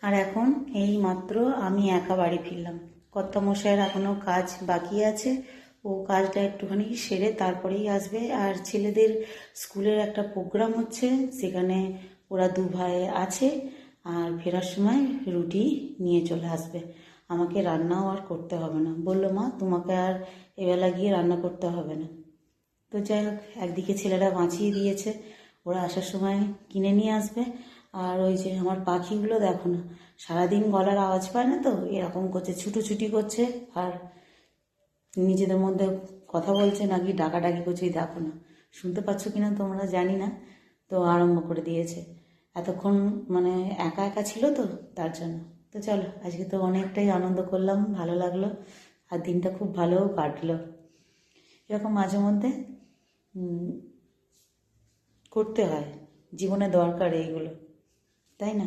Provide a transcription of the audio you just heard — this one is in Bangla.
আর এখন এই মাত্র আমি একা বাড়ি ফিরলাম। কর্তামশাইয়ের এখনও কাজ বাকি আছে, ও কাজটা একটুখানি সেরে তারপরেই আসবে। আর ছেলেদের স্কুলের একটা প্রোগ্রাম হচ্ছে, সেখানে ওরা দু ভাই আছে। আর ফেরার সময় রুটি নিয়ে চলে আসবে। আমাকে রান্নাও আর করতে হবে না, বললো মা তোমাকে আর এবেলা গিয়ে রান্না করতে হবে না। তো যাই হোক, একদিকে ছেলেরা বাঁচিয়ে দিয়েছে, ওরা আসার সময় কিনে নিয়ে আসবে। আর ওই যে আমার পাখিগুলো দেখো না, সারাদিন গলার আওয়াজ পায় না তো এরকম করছে, ছুটোছুটি করছে আর নিজেদের মধ্যে কথা বলছে নাকি ডাকাডাকি করছে, দেখো না, শুনতে পাচ্ছ কিনা তোমরা জানি না। তো আরম্ভ করে দিয়েছে, এতক্ষণ মানে একা একা ছিল তো তার জন্য। তো চলো, আজকে তো অনেকটাই আনন্দ করলাম, ভালো লাগলো, আর দিনটা খুব ভালোও কাটলো। এরকম মাঝে মধ্যে করতে হয়, জীবনে দরকার এইগুলো, তাই না?